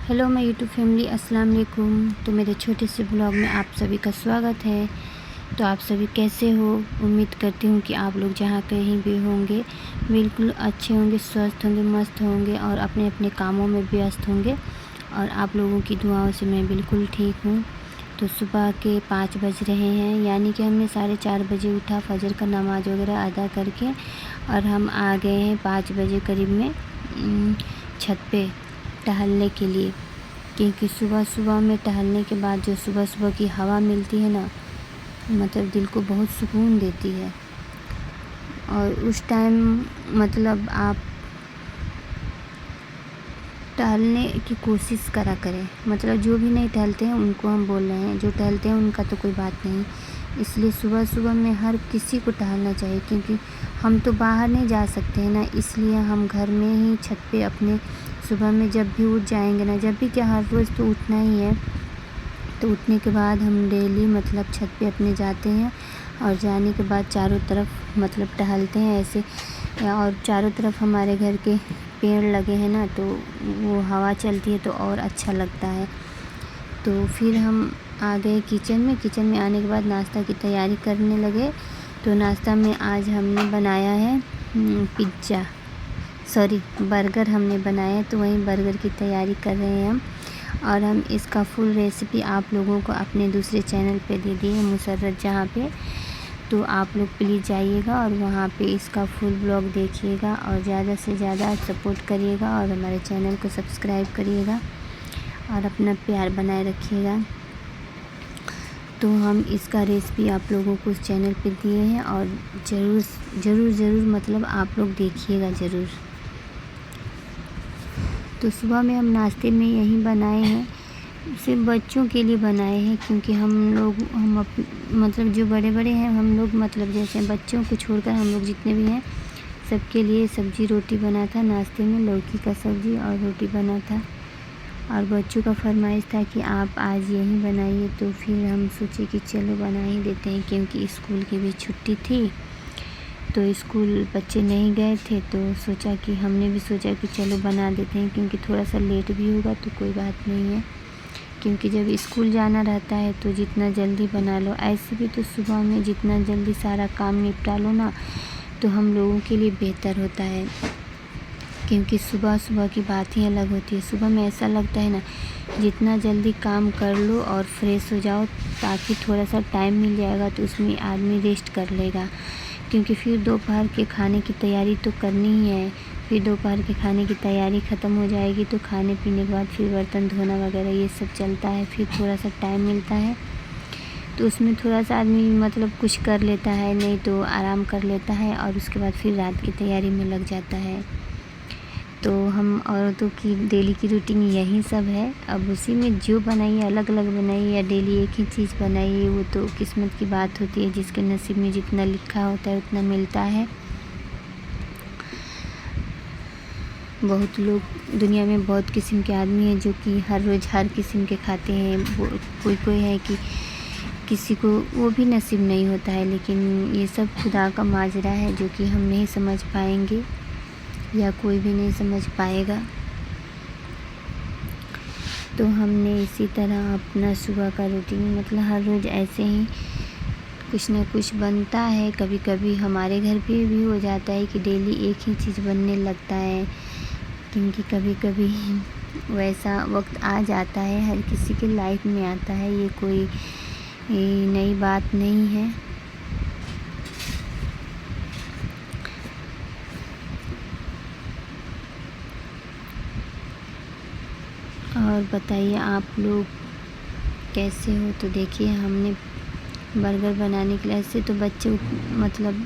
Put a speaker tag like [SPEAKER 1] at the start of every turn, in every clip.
[SPEAKER 1] Hello मैं YouTube family, अस्सलाम वालेकुम। तो मेरे छोटे से ब्लॉग में आप सभी का स्वागत है। तो आप सभी कैसे हो? उम्मीद करती हूँ कि आप लोग जहाँ कहीं भी होंगे बिल्कुल अच्छे होंगे, स्वस्थ होंगे, मस्त होंगे और अपने अपने कामों में व्यस्त होंगे। और आप लोगों की दुआओं से मैं बिल्कुल ठीक हूँ। तो सुबह के 5 बज रहे हैं, यानी कि हमने 4:30 बजे उठा, फजर का नमाज़ वगैरह अदा करके और हम आ गए हैं 5 बजे करीब में छत पे टहलने के लिए। क्योंकि सुबह सुबह में टहलने के बाद जो सुबह सुबह की हवा मिलती है ना, मतलब दिल को बहुत सुकून देती है। और उस टाइम मतलब आप टहलने की कोशिश करा करें। मतलब जो भी नहीं टहलते हैं उनको हम बोल रहे हैं, जो टहलते हैं उनका तो कोई बात नहीं। इसलिए सुबह सुबह में हर किसी को टहलना चाहिए, क्योंकि हम तो बाहर नहीं जा सकते हैं ना, इसलिए हम घर में ही छत पे अपने सुबह में जब भी उठ जाएंगे ना, जब भी क्या हर रोज़ तो उठना ही है, तो उठने के बाद हम डेली मतलब छत पे अपने जाते हैं और जाने के बाद चारों तरफ मतलब टहलते हैं ऐसे। और चारों तरफ हमारे घर के पेड़ लगे हैं ना, तो वो हवा चलती है तो और अच्छा लगता है। तो फिर हम आ गए किचन में आने के बाद नाश्ता की तैयारी करने लगे। तो नाश्ता में आज हमने बनाया है बर्गर हमने बनाया, तो वहीं बर्गर की तैयारी कर रहे हैं हम। और हम इसका फुल रेसिपी आप लोगों को अपने दूसरे चैनल पे दे दिए, मुसर्रत जहाँ पे। तो आप लोग प्लीज़ जाइएगा और वहाँ पे इसका फुल ब्लॉग देखिएगा और ज़्यादा से ज़्यादा सपोर्ट करिएगा और हमारे चैनल को सब्सक्राइब करिएगा और अपना प्यार बनाए रखिएगा। तो हम इसका रेसिपी आप लोगों को उस चैनल पे दिए हैं और ज़रूर मतलब आप लोग देखिएगा ज़रूर। तो सुबह में हम नाश्ते में यही बनाए हैं, सिर्फ बच्चों के लिए बनाए हैं, क्योंकि मतलब जो बड़े हैं हम लोग, मतलब जैसे बच्चों को छोड़कर हम लोग जितने भी हैं सबके लिए सब्ज़ी रोटी बना था। नाश्ते में लौकी का सब्ज़ी और रोटी बना था और बच्चों का फरमाइश था कि आप आज यही बनाइए। तो फिर हम सोचे कि चलो बना ही देते हैं, क्योंकि स्कूल की भी छुट्टी थी तो स्कूल बच्चे नहीं गए थे, तो हमने भी सोचा कि चलो बना देते हैं, क्योंकि थोड़ा सा लेट भी होगा तो कोई बात नहीं है। क्योंकि जब स्कूल जाना रहता है तो जितना जल्दी बना लो, ऐसे भी तो सुबह में जितना जल्दी सारा काम निपटा लो ना, तो हम लोगों के लिए बेहतर होता है। क्योंकि सुबह सुबह की बात ही अलग होती है। सुबह में ऐसा लगता है ना, जितना जल्दी काम कर लो और फ्रेश हो जाओ, ताकि थोड़ा सा टाइम मिल जाएगा तो उसमें आदमी रेस्ट कर लेगा। क्योंकि फिर दोपहर के खाने की तैयारी तो करनी ही है। फिर दोपहर के खाने की तैयारी ख़त्म हो जाएगी तो खाने पीने के बाद फिर बर्तन धोना वगैरह ये सब चलता है। फिर थोड़ा सा टाइम मिलता है तो उसमें थोड़ा सा आदमी मतलब कुछ कर लेता है, नहीं तो आराम कर लेता है और उसके बाद फिर रात की तैयारी में लग जाता है। तो हम औरतों की डेली की रूटीन यही सब है। अब उसी में जो बनाइए, अलग अलग बनाइए या डेली एक ही चीज़ बनाइए, वो तो किस्मत की बात होती है। जिसके नसीब में जितना लिखा होता है उतना मिलता है। बहुत लोग दुनिया में, बहुत किस्म के आदमी हैं जो कि हर रोज़ हर किस्म के खाते हैं। वो कोई है कि किसी को वो भी नसीब नहीं होता है। लेकिन ये सब खुदा का माजरा है जो कि हम नहीं समझ पाएंगे या कोई भी नहीं समझ पाएगा। तो हमने इसी तरह अपना सुबह का रूटीन, मतलब हर रोज़ ऐसे ही कुछ न कुछ बनता है। कभी कभी हमारे घर पे भी हो जाता है कि डेली एक ही चीज़ बनने लगता है, क्योंकि कभी कभी वैसा वक्त आ जाता है, हर किसी के लाइफ में आता है। ये कोई नई बात नहीं है। और बताइए आप लोग कैसे हो? तो देखिए, हमने बर्गर बनाने के लिए, ऐसे तो बच्चे मतलब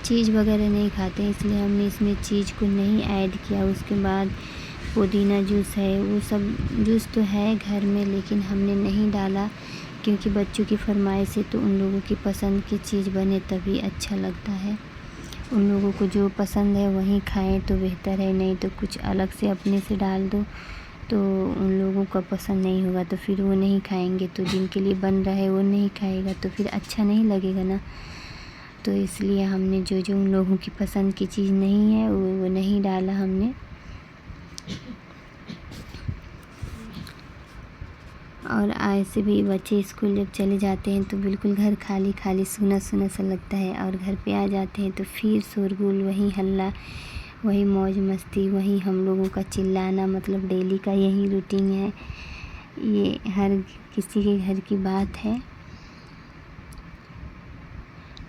[SPEAKER 1] चीज़ वगैरह नहीं खाते हैं, इसलिए हमने इसमें चीज़ को नहीं ऐड किया। उसके बाद पुदीना जूस है, वो सब जूस तो है घर में, लेकिन हमने नहीं डाला, क्योंकि बच्चों की फरमाइश है तो उन लोगों की पसंद की चीज़ बने तभी अच्छा लगता है। उन लोगों को जो पसंद है वहीं खाएं तो बेहतर है, नहीं तो कुछ अलग से अपने से डाल दो तो उन लोगों का पसंद नहीं होगा, तो फिर वो नहीं खाएंगे। तो जिनके लिए बन रहा है वो नहीं खाएगा तो फिर अच्छा नहीं लगेगा ना। तो इसलिए हमने जो उन लोगों की पसंद की चीज़ नहीं है वो नहीं डाला हमने। اور ایسے بھی بچے اسکول جب چلے جاتے ہیں تو بالکل گھر خالی خالی سونا سونا سا لگتا ہے، اور گھر پہ آ جاتے ہیں تو پھر شورگل، وہی ہلہ، وہی موج مستی، وہی ہم لوگوں کا چلانا، مطلب ڈیلی کا یہی روٹین ہے۔ یہ ہر کسی کے گھر کی بات ہے،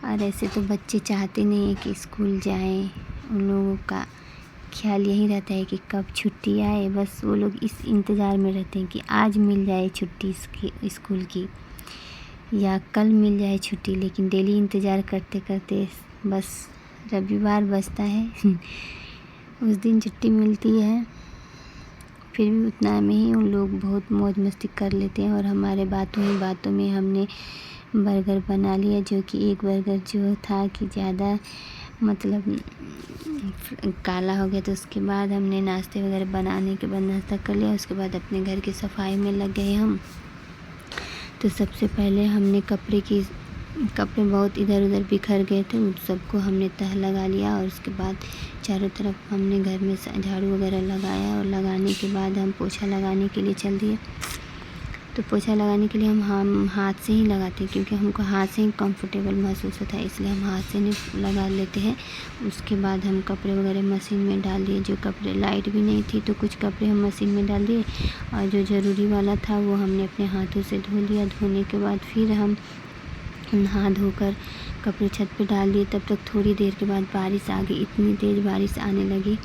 [SPEAKER 1] اور ایسے تو بچے چاہتے نہیں ہیں کہ اسکول جائیں، ان لوگوں کا خیال یہی رہتا ہے کہ کب چھٹی آئے، بس وہ لوگ اس انتظار میں رہتے ہیں کہ آج مل جائے چھٹی اسکول کی، یا کل مل جائے چھٹی، لیکن ڈیلی انتظار کرتے کرتے بس رویوار بجتا ہے اس دن چھٹی ملتی ہے، پھر بھی اتنا میں ہی ان لوگ بہت موج مستی کر لیتے ہیں۔ اور ہمارے باتوں میں ہم نے برگر بنا لیا، جو کہ ایک برگر جو تھا کہ زیادہ مطلب کالا ہو گیا، تو اس کے بعد ہم نے ناشتے وغیرہ بنانے کے بعد ناشتہ کر لیا، اس کے بعد اپنے گھر کی صفائی میں لگ گئے ہم۔ تو سب سے پہلے ہم نے کپڑے بہت ادھر ادھر بکھر گئے تھے، ان سب کو ہم نے تہہ لگا لیا، اور اس کے بعد چاروں طرف ہم نے گھر میں جھاڑو وغیرہ لگایا، اور لگانے کے بعد ہم پوچھا لگانے کے لیے چل دیے۔ تو پوچھا لگانے کے لیے ہم ہاتھ سے ہی لگاتے ہیں، کیونکہ ہم کو ہاتھ سے ہی کمفرٹیبل محسوس ہوتا ہے، اس لیے ہم ہاتھ سے نہیں لگا لیتے ہیں۔ اس کے بعد ہم کپڑے وغیرہ مشین میں ڈال دیے، جو کپڑے لائٹ بھی نہیں تھی تو کچھ کپڑے ہم مشین میں ڈال دیے، اور جو ضروری والا تھا وہ ہم نے اپنے ہاتھوں سے دھو لیا۔ دھونے کے بعد پھر ہم نہا دھو کر کپڑے چھت پہ ڈال دیے۔ تب تک تھوڑی دیر کے بعد بارش آ گئی، اتنی تیز بارش آنے لگی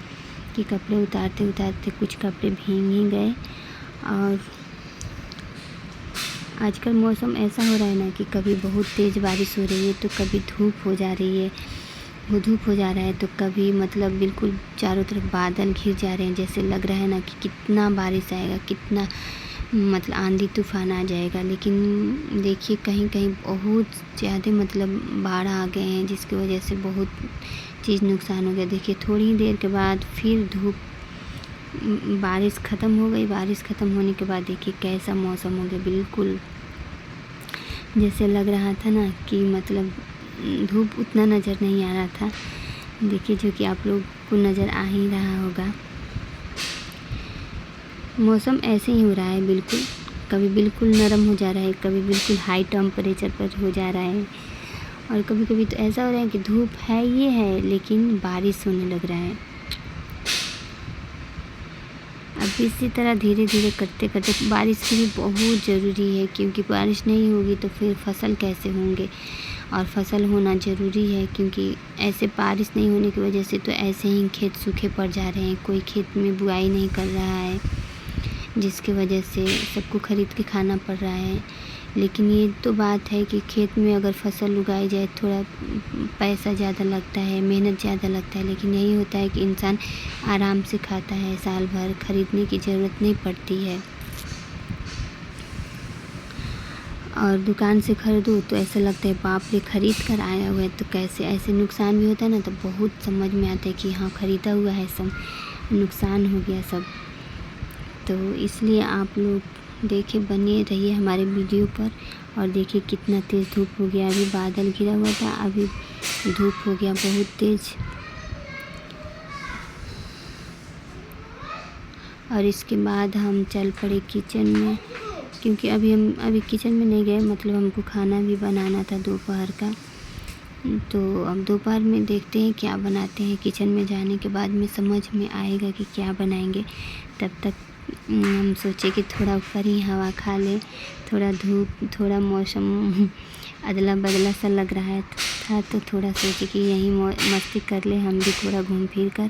[SPEAKER 1] کہ کپڑے اتارتے اتارتے کچھ کپڑے بھیگ ہی گئے۔ اور آج کل موسم ایسا ہو رہا ہے نا کہ کبھی بہت تیز بارش ہو رہی ہے تو کبھی دھوپ ہو جا رہی ہے، وہ دھوپ ہو جا رہا ہے تو کبھی مطلب بالکل چاروں طرف بادل گھر جا رہے ہیں، جیسے لگ رہا ہے نا کہ کتنا بارش آئے گا، کتنا مطلب آندھی طوفان آ جائے گا۔ لیکن دیکھیے کہیں کہیں بہت زیادہ مطلب باڑھ آ گئے ہیں، جس کی وجہ سے بہت چیز نقصان ہو گیا۔ دیکھیے تھوڑی ہی دیر کے بعد پھر بارش ختم ہو گئی۔ بارش ختم ہونے کے بعد دیکھیے کیسا موسم ہو گیا، بالکل جیسے لگ رہا تھا نا کہ مطلب دھوپ اتنا نظر نہیں آ رہا تھا، دیکھیے جو کہ آپ لوگ کو نظر آ ہی رہا ہوگا۔ موسم ایسے ہی ہو رہا ہے، بالکل کبھی بالکل نرم ہو جا رہا ہے، کبھی بالکل ہائی ٹمپریچر پر ہو جا رہا ہے، اور کبھی کبھی تو ایسا ہو رہا ہے کہ دھوپ ہے یہ ہے لیکن بارش ہونے لگ رہا ہے۔ اب اسی طرح دھیرے دھیرے کرتے کرتے بارش بھی بہت ضروری ہے، کیونکہ بارش نہیں ہوگی تو پھر فصل کیسے ہوں گے، اور فصل ہونا ضروری ہے، کیونکہ ایسے بارش نہیں ہونے کی وجہ سے تو ایسے ہی کھیت سوکھے پڑ جا رہے ہیں، کوئی کھیت میں بوائی نہیں کر رہا ہے، جس کی وجہ سے سب کو خرید کے کھانا پڑ رہا ہے۔ لیکن یہ تو بات ہے کہ کھیت میں اگر فصل اگائی جائے تھوڑا پیسہ زیادہ لگتا ہے، محنت زیادہ لگتا ہے، لیکن یہی ہوتا ہے کہ انسان آرام سے کھاتا ہے، سال بھر خریدنے کی ضرورت نہیں پڑتی ہے۔ اور دکان سے خریدو تو ایسا لگتا ہے باپ رے خرید کر آیا ہوا ہے، تو کیسے ایسے نقصان بھی ہوتا ہے نا، تو بہت سمجھ میں آتا ہے کہ ہاں خریدا ہوا ہے سب نقصان ہو گیا سب۔ تو اس لیے آپ لوگ دیکھیں، بنے رہیے ہمارے ویڈیو پر، اور دیکھیے کتنا تیز دھوپ ہو گیا، ابھی بادل گھرا ہوا تھا، ابھی دھوپ ہو گیا بہت تیز۔ اور اس کے بعد ہم چل پڑے کچن میں، کیونکہ ابھی کچن میں نہیں گئے، مطلب ہم کو کھانا بھی بنانا تھا دوپہر کا، تو اب دوپہر میں دیکھتے ہیں کیا بناتے ہیں۔ کچن میں جانے کے بعد میں سمجھ میں آئے گا کہ کیا بنائیں گے۔ تب تک ہم سوچے کہ تھوڑا اوپر ہی ہوا کھا لے، تھوڑا دھوپ، تھوڑا موسم ادلا بدلا سا لگ رہا تھا، تو تھوڑا سوچے کہ یہیں مستی کر لے ہم بھی تھوڑا گھوم پھر کر۔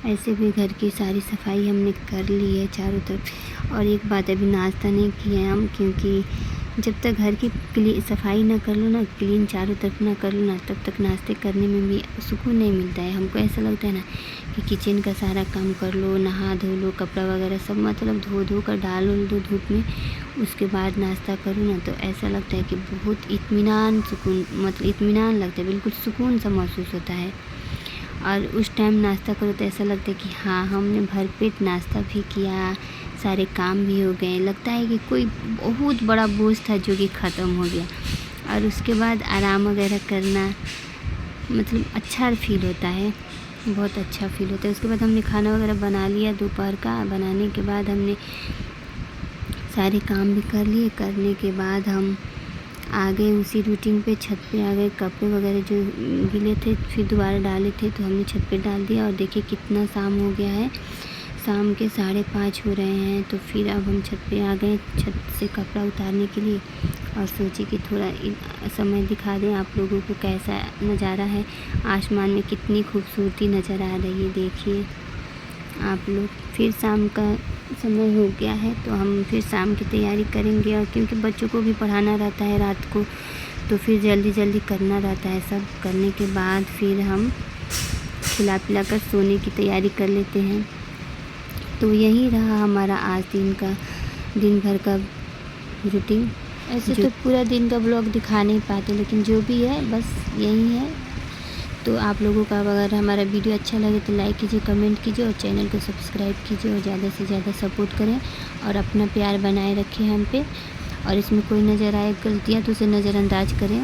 [SPEAKER 1] ایسے بھی گھر کی ساری صفائی ہم نے کر لی ہے چاروں طرف۔ اور ایک بات، ابھی ناشتہ نہیں کیے ہم، کیونکہ جب تک گھر کی صفائی نہ کر لو نا، کلین چاروں طرف نہ کر لو نا، تب تک ناشتے کرنے میں بھی سکون نہیں ملتا ہے۔ ہم کو ایسا لگتا ہے نا کہ کچن کا سارا کام کر لو، نہا دھو لو، کپڑا وغیرہ سب مطلب دھو کر ڈال دو دھوپ میں، اس کے بعد ناشتہ کرو نا، تو ایسا لگتا ہے کہ بہت اطمینان لگتا ہے، بالکل سکون سا محسوس ہوتا ہے۔ اور اس ٹائم ناشتہ کرو تو ایسا لگتا ہے کہ ہاں ہم نے بھر پیٹ ناشتہ بھی کیا، سارے کام بھی ہو گئے، لگتا ہے کہ کوئی بہت بڑا بوجھ تھا جو کہ ختم ہو گیا۔ اور اس کے بعد آرام وغیرہ کرنا مطلب اچھا فیل ہوتا ہے۔ बहुत अच्छा फील होता है। उसके बाद हमने खाना वगैरह बना लिया दोपहर का। बनाने के बाद हमने सारे काम भी कर लिए। करने के बाद हम आ गए उसी रूटीन पे, छत पे आ गए। कपड़े वगैरह जो गीले थे फिर दोबारा डाले थे तो हमने छत पे डाल दिया। और देखिए कितना शाम हो गया है, शाम के 5:30 हो रहे हैं। तो फिर अब हम छत पे आ गए छत से कपड़ा उतारने के लिए, और सोचे कि थोड़ा समय दिखा दें आप लोगों को कैसा नज़ारा है। आसमान में कितनी खूबसूरती नज़र आ रही है, देखिए आप लोग। फिर शाम का समय हो गया है तो हम फिर शाम की तैयारी करेंगे, और क्योंकि बच्चों को भी पढ़ाना रहता है रात को, तो फिर जल्दी जल्दी करना रहता है। सब करने के बाद फिर हम खिला पिला कर सोने की तैयारी कर लेते हैं। तो यही रहा हमारा आज दिन भर का रूटीन। ऐसे तो पूरा दिन का ब्लॉग दिखा नहीं पाते, लेकिन जो भी है बस यही है। तो आप लोगों का अगर हमारा वीडियो अच्छा लगे तो लाइक कीजिए, कमेंट कीजिए और चैनल को सब्सक्राइब कीजिए, और ज़्यादा से ज़्यादा सपोर्ट करें और अपना प्यार बनाए रखें हम पे। और इसमें कोई नज़र आए गलतियाँ तो उसे नज़रअंदाज करें।